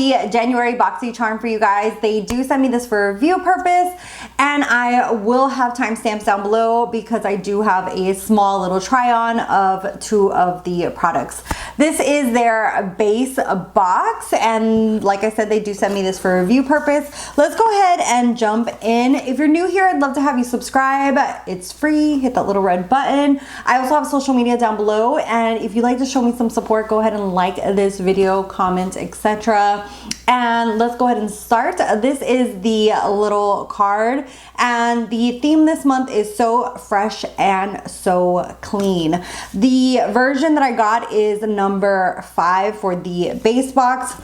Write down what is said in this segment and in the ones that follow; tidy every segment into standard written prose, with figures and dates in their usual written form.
the January Boxycharm for you guys. They do send me this for review purpose, and I will have timestamps down below because I do have a small little try on of 2 of the products. This is their base box, and like I said, they do send me this for review purpose. Let's go ahead and jump in. If you're new here, I'd love to have you subscribe. It's free. Hit that little red button. I also have social media down below, and if you'd like to show me some support, go ahead and like this video, comment, etc. And let's go ahead and start. This is the little card, and the theme this month is so fresh and so clean. The version that I got is number 5 for the base box.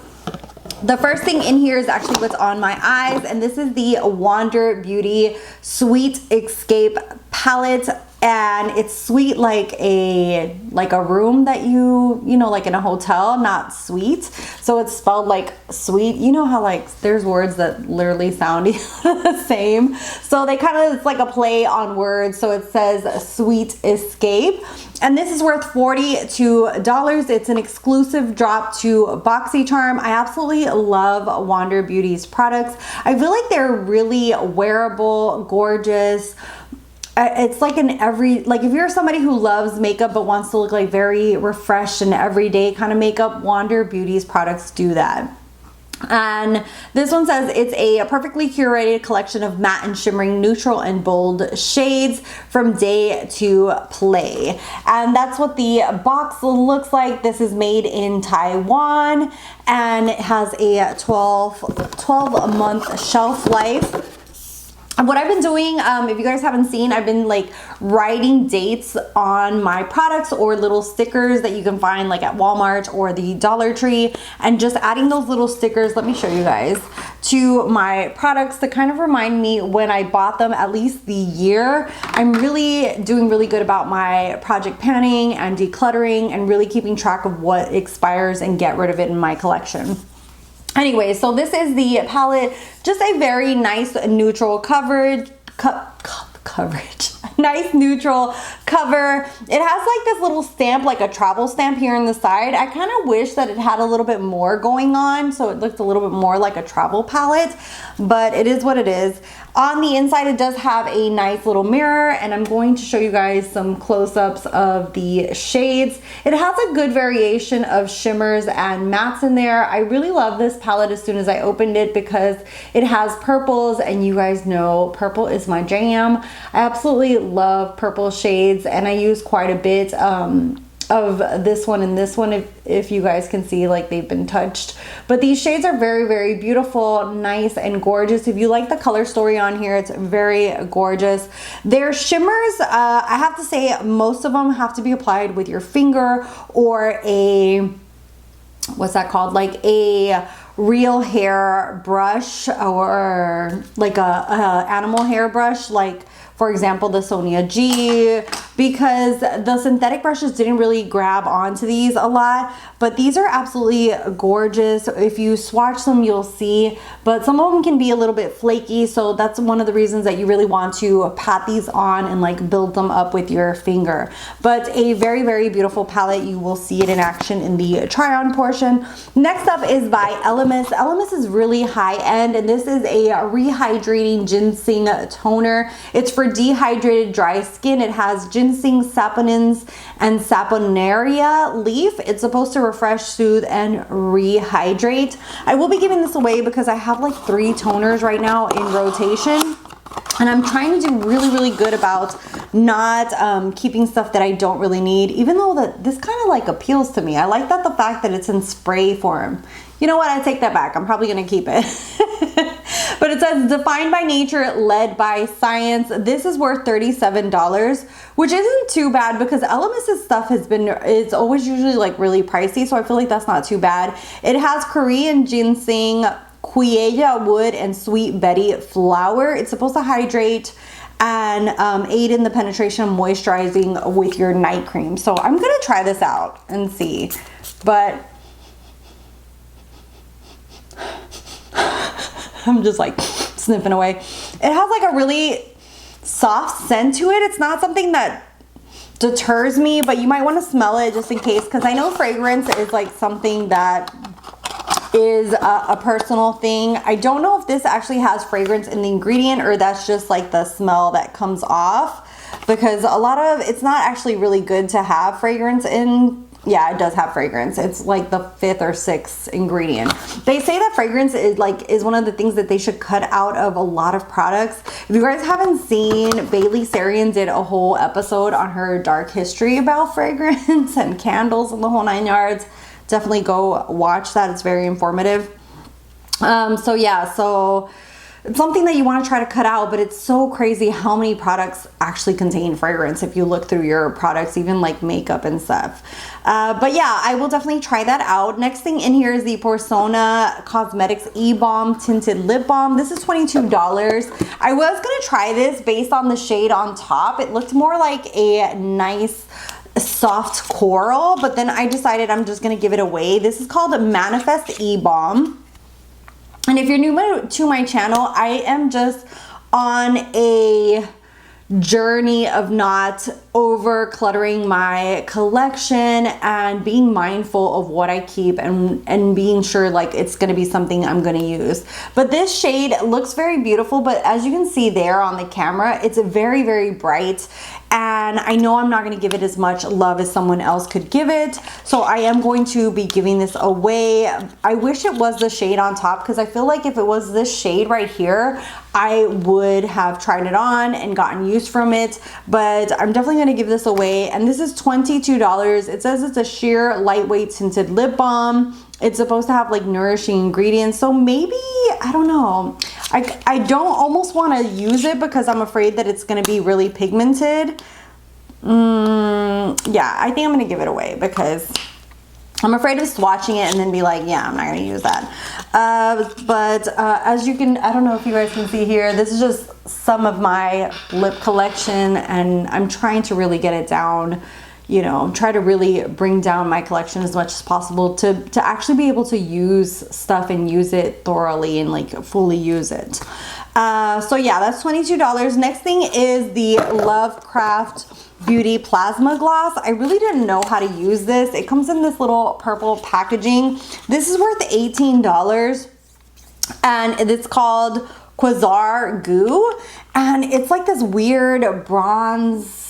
The first thing in here is actually what's on my eyes, and this is the Wander Beauty Sweet Escape palette. And it's sweet like a room that you know, like in a hotel, not sweet. So it's spelled like sweet. You know how like there's words that literally sound the same. So they kind of, it's like a play on words. So it says Sweet Escape. And this is worth $42. It's an exclusive drop to Boxycharm. I absolutely love Wander Beauty's products. I feel like they're really wearable, gorgeous. It's like if you're somebody who loves makeup but wants to look like very refreshed and everyday kind of makeup, Wander Beauty's products do that. And this one says it's a perfectly curated collection of matte and shimmering, neutral and bold shades from day to play. And that's what the box looks like. This is made in Taiwan, and it has a 12-month shelf life. What I've been doing, if you guys haven't seen, I've been like writing dates on my products or little stickers that you can find like at Walmart or the Dollar Tree, and just adding those little stickers, let me show you guys, to my products to kind of remind me when I bought them, at least the year. I'm really doing really good about my project planning and decluttering and really keeping track of what expires and get rid of it in my collection. Anyway, so this is the palette, just a very nice neutral coverage, nice neutral cover. It has like this little stamp, like a travel stamp here on the side. I kind of wish that it had a little bit more going on, so it looked a little bit more like a travel palette, but it is what it is. On the inside, it does have a nice little mirror, and I'm going to show you guys some close-ups of the shades. It has a good variation of shimmers and mattes in there. I really love this palette as soon as I opened it because it has purples, and you guys know purple is my jam. I absolutely love purple shades, and I use quite a bit of this one and this one, if you guys can see, like they've been touched. But these shades are very, very beautiful, nice and gorgeous. If you like the color story on here, it's very gorgeous. Their shimmers, I have to say, most of them have to be applied with your finger or a, what's that called, like a real hair brush, or like a animal hair brush, like for example the Sonia G, because the synthetic brushes didn't really grab onto these a lot. But these are absolutely gorgeous. If you swatch them, you'll see, but some of them can be a little bit flaky, so that's one of the reasons that you really want to pat these on and like build them up with your finger. But a very, very beautiful palette. You will see it in action in the try on portion. Next up is by Elemis. Elemis is really high end, and this is a rehydrating ginseng toner. It's for dehydrated dry skin. It has ginseng, saponins, and saponaria leaf. It's supposed to refresh, soothe, and rehydrate. I will be giving this away because I have like 3 toners right now in rotation, and I'm trying to do really, really good about not keeping stuff that I don't really need, even though this kind of like appeals to me. I like that the fact that it's in spray form. You know what? I take that back. I'm probably going to keep it. But it says defined by nature, led by science. This is worth $37, which isn't too bad because Elemis' stuff it's always usually like really pricey. So I feel like that's not too bad. It has Korean ginseng, Quieya wood, and Sweet Betty flower. It's supposed to hydrate and aid in the penetration of moisturizing with your night cream. So I'm going to try this out and see. But I'm just like sniffing away. It has like a really soft scent to it. It's not something that deters me, but you might want to smell it just in case, because I know fragrance is like something that is a personal thing. I don't know if this actually has fragrance in the ingredient or that's just like the smell that comes off, because a lot of it's not actually really good to have fragrance in. Yeah, it does have fragrance. It's like the 5th or 6th ingredient. They say that fragrance is one of the things that they should cut out of a lot of products. If you guys haven't seen, Bailey Sarian did a whole episode on her dark history about fragrance and candles and the whole 9 yards. Definitely go watch that. It's very informative. So yeah, so it's something that you want to try to cut out, but it's so crazy how many products actually contain fragrance if you look through your products, even like makeup and stuff. But yeah, I will definitely try that out. Next thing in here is the Persona Cosmetics E-Balm Tinted Lip Balm. This is $22. I was going to try this based on the shade on top. It looked more like a nice soft coral, but then I decided I'm just going to give it away. This is called Manifest E-Balm. And if you're new to my channel, I am just on a journey of not over cluttering my collection and being mindful of what I keep and being sure like it's going to be something I'm going to use. But this shade looks very beautiful, but as you can see there on the camera, it's very, very bright. And I know I'm not going to give it as much love as someone else could give it. So I am going to be giving this away. I wish it was the shade on top, because I feel like if it was this shade right here, I would have tried it on and gotten use from it. But I'm definitely going to give this away. And this is $22. It says it's a sheer lightweight tinted lip balm. It's supposed to have like nourishing ingredients. So maybe, I don't know. I don't almost want to use it because I'm afraid that it's going to be really pigmented. Yeah, I think I'm going to give it away because I'm afraid of swatching it and then be like, yeah, I'm not going to use that. But as you can, I don't know if you guys can see here, this is just some of my lip collection, and I'm trying to really get it down. You know, try to really bring down my collection as much as possible to actually be able to use stuff and use it thoroughly and like fully use it. So yeah, that's $22. Next thing is the Lovecraft Beauty Plasma Gloss. I really didn't know how to use this. It comes in this little purple packaging. This is worth $18 and it's called Quasar Goo, and it's like this weird bronze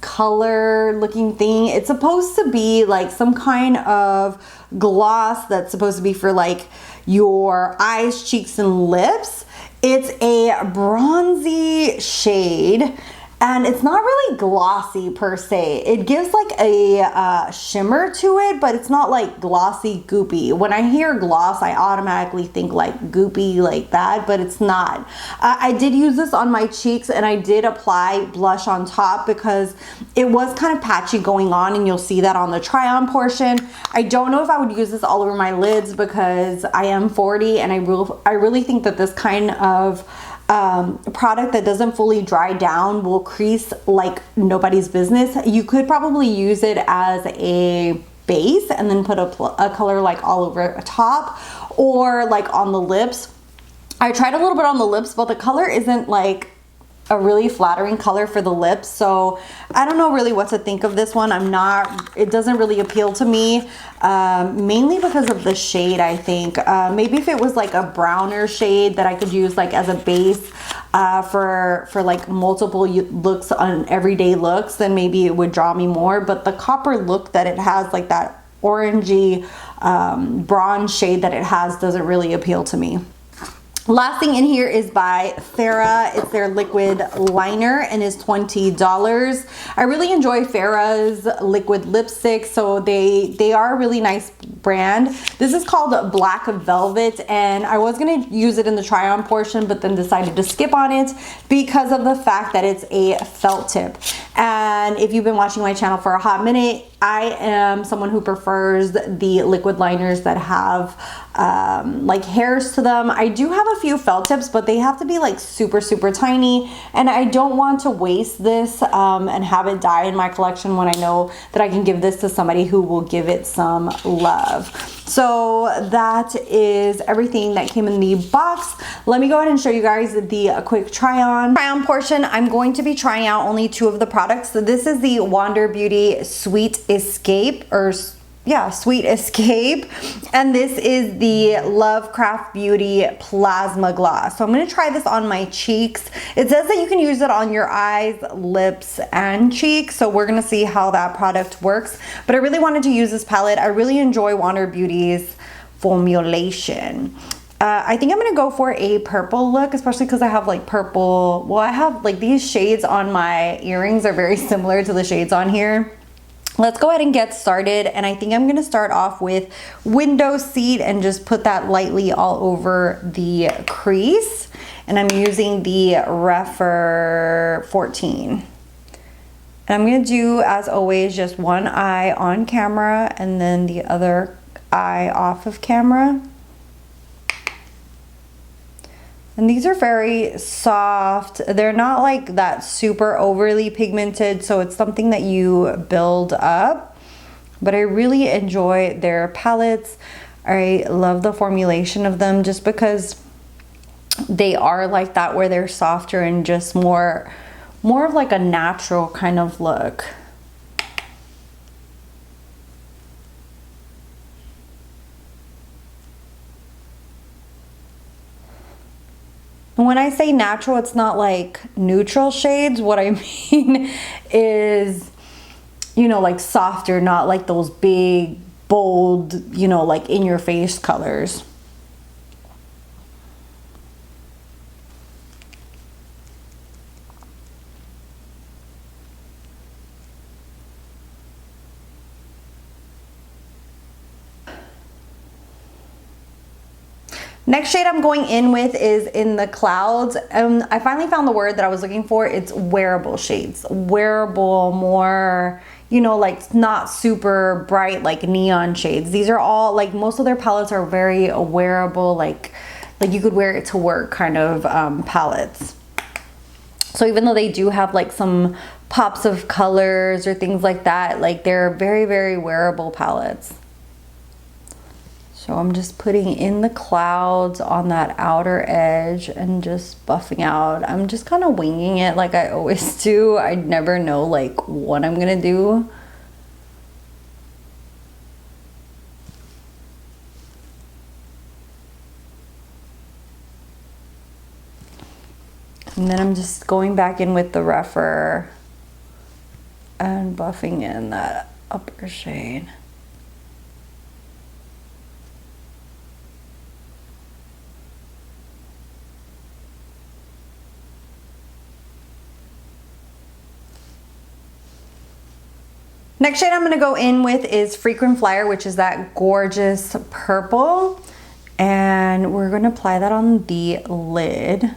color looking thing. It's supposed to be like some kind of gloss that's supposed to be for like your eyes, cheeks, and lips. It's a bronzy shade and it's not really glossy per se. It gives like a shimmer to it, but it's not like glossy goopy. When I hear gloss, I automatically think like goopy like that, but it's not. I did use this on my cheeks and I did apply blush on top because it was kind of patchy going on, and you'll see that on the try on portion. I don't know if I would use this all over my lids because I am 40 and I really think that this kind of product that doesn't fully dry down will crease like nobody's business. You could probably use it as a base and then put a color like all over top or like on the lips. I tried a little bit on the lips, but the color isn't like a really flattering color for the lips, so I don't know really what to think of this one. It doesn't really appeal to me, mainly because of the shade. I think maybe if it was like a browner shade that I could use like as a base for like multiple looks on everyday looks, then maybe it would draw me more. But the copper look that it has, like that orangey bronze shade that it has, doesn't really appeal to me. Last thing in here is by Farrah. It's their liquid liner and is $20. I really enjoy Farrah's liquid lipstick, so they are a really nice brand. This is called Black Velvet, and I was gonna use it in the try on portion, but then decided to skip on it because of the fact that it's a felt tip. And if you've been watching my channel for a hot minute, I am someone who prefers the liquid liners that have like hairs to them. I do have a few felt tips, but they have to be like super tiny, and I don't want to waste this and have it die in my collection when I know that I can give this to somebody who will give it some love. So that is everything that came in the box. Let me go ahead and show you guys the quick try on portion. I'm going to be trying out only 2 of the products. So this is the Wander Beauty Sweet Escape, or yeah, Sweet Escape. And this is the Lovecraft Beauty Plasma Gloss. So I'm gonna try this on my cheeks. It says that you can use it on your eyes, lips, and cheeks. So we're gonna see how that product works. But I really wanted to use this palette. I really enjoy Wander Beauty's formulation. I think I'm gonna go for a purple look, especially because I have like purple, well, I have like these shades on my earrings are very similar to the shades on here. Let's go ahead and get started. And I think I'm gonna start off with Window Seat and just put that lightly all over the crease. And I'm using the Rephr 14. And I'm gonna do, as always, just one eye on camera and then the other eye off of camera. And these are very soft. They're not like that super overly pigmented, so it's something that you build up. But I really enjoy their palettes. I love the formulation of them just because they are like that, where they're softer and just more of like a natural kind of look. When I say natural, it's not like neutral shades. What I mean is, you know, like softer, not like those big, bold, you know, like in your face colors. Next shade I'm going in with is In the Clouds. I finally found the word that I was looking for. It's wearable shades. Wearable, more, you know, like not super bright, like neon shades. These are all, like most of their palettes are very wearable, like you could wear it to work kind of palettes. So even though they do have like some pops of colors or things like that, like they're very, very wearable palettes. So I'm just putting In the Clouds on that outer edge and just buffing out. I'm just kind of winging it like I always do. I never know like what I'm gonna do. And then I'm just going back in with the Rephr and buffing in that upper shade. Next shade I'm going to go in with is Frequent Flyer, which is that gorgeous purple. And we're going to apply that on the lid.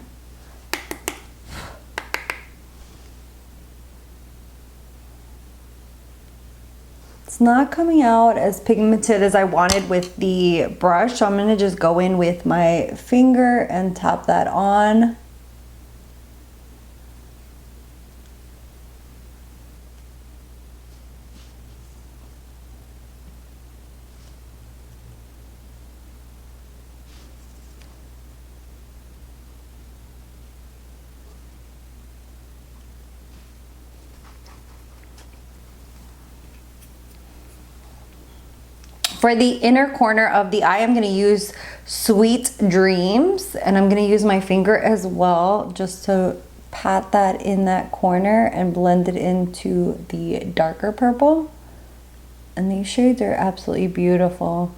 It's not coming out as pigmented as I wanted with the brush, so I'm going to just go in with my finger and tap that on. For the inner corner of the eye, I'm going to use Sweet Dreams, and I'm going to use my finger as well just to pat that in that corner and blend it into the darker purple. And these shades are absolutely beautiful.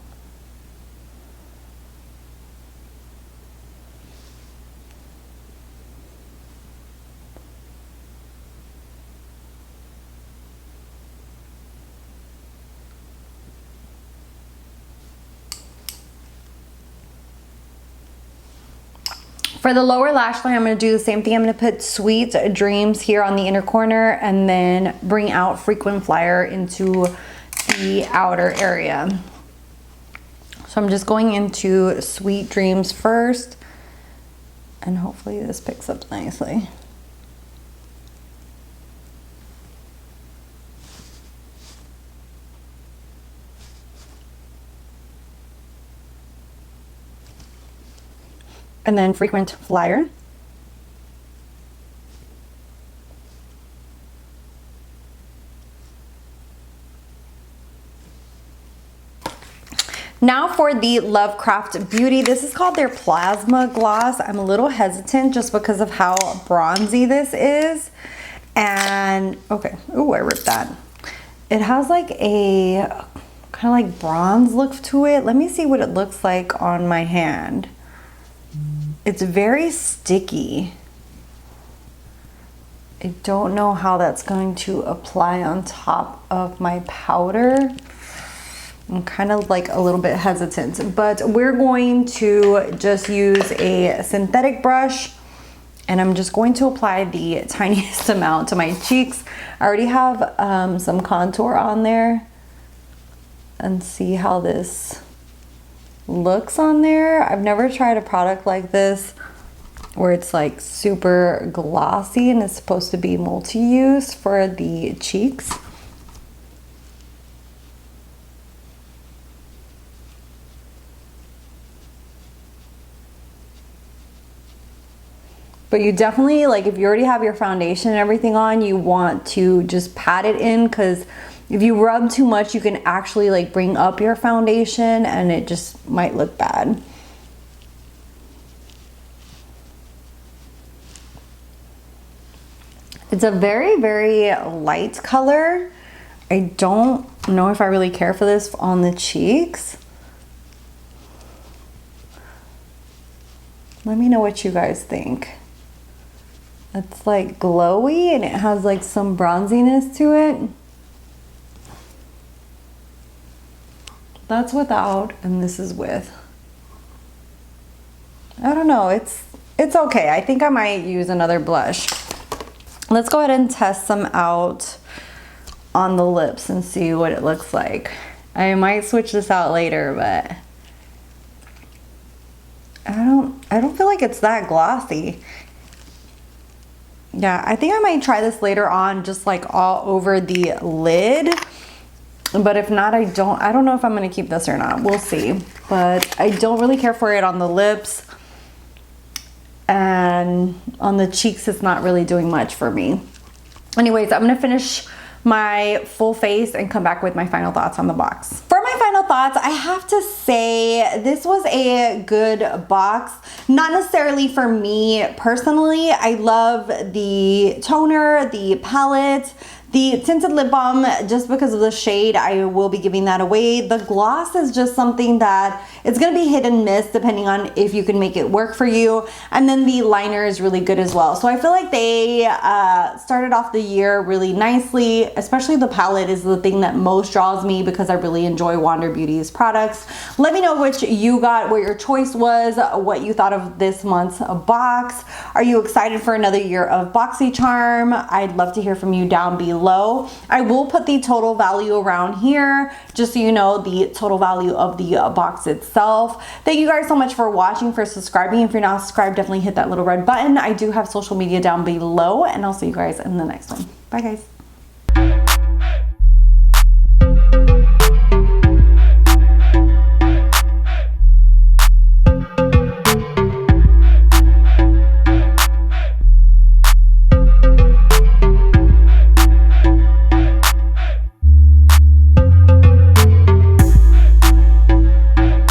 For the lower lash line, I'm going to do the same thing. I'm going to put Sweet Dreams here on the inner corner and then bring out Frequent Flyer into the outer area. So I'm just going into Sweet Dreams first, and hopefully this picks up nicely. And then Frequent Flyer. Now for the Lovecraft Beauty. This is called their Plasma Gloss. I'm a little hesitant just because of how bronzy this is. And, okay, ooh, I ripped that. It has like a kind of like bronze look to it. Let me see what it looks like on my hand. It's very sticky. I don't know how that's going to apply on top of my powder. I'm kind of like a little bit hesitant, but we're going to just use a synthetic brush, and I'm just going to apply the tiniest amount to my cheeks. I already have some contour on there, and see how this looks on there. I've never tried a product like this where it's like super glossy and it's supposed to be multi-use for the cheeks. But you definitely, like, if you already have your foundation and everything on, you want to just pat it in, because if you rub too much, you can actually like bring up your foundation and it just might look bad. It's a very, very light color. I don't know if I really care for this on the cheeks. Let me know what you guys think. It's like glowy and it has like some bronziness to it. That's without, and this is with. I don't know, it's okay. I think I might use another blush. Let's go ahead and test some out on the lips and see what it looks like. I might switch this out later, but I don't feel like it's that glossy. Yeah, I think I might try this later on, just like all over the lid. But if not, I don't know if I'm gonna keep this or not. We'll see. But I don't really care for it on the lips. And on the cheeks, it's not really doing much for me. Anyways, I'm gonna finish my full face and come back with my final thoughts on the box. For my final thoughts, I have to say this was a good box. Not necessarily for me personally. I love the toner, the palette, the tinted lip balm. Just because of the shade, I will be giving that away. The gloss is just something that it's gonna be hit and miss depending on if you can make it work for you. And then the liner is really good as well. So I feel like they started off the year really nicely. Especially the palette is the thing that most draws me because I really enjoy Wander Beauty's products. Let me know which you got, what your choice was, what you thought of this month's box. Are you excited for another year of Boxycharm? I'd love to hear from you down below. I will put the total value around here, just so you know the total value of the box itself. Thank you guys so much for watching, for subscribing. If you're not subscribed, definitely hit that little red button. I do have social media down below, and I'll see you guys in the next one. Bye guys.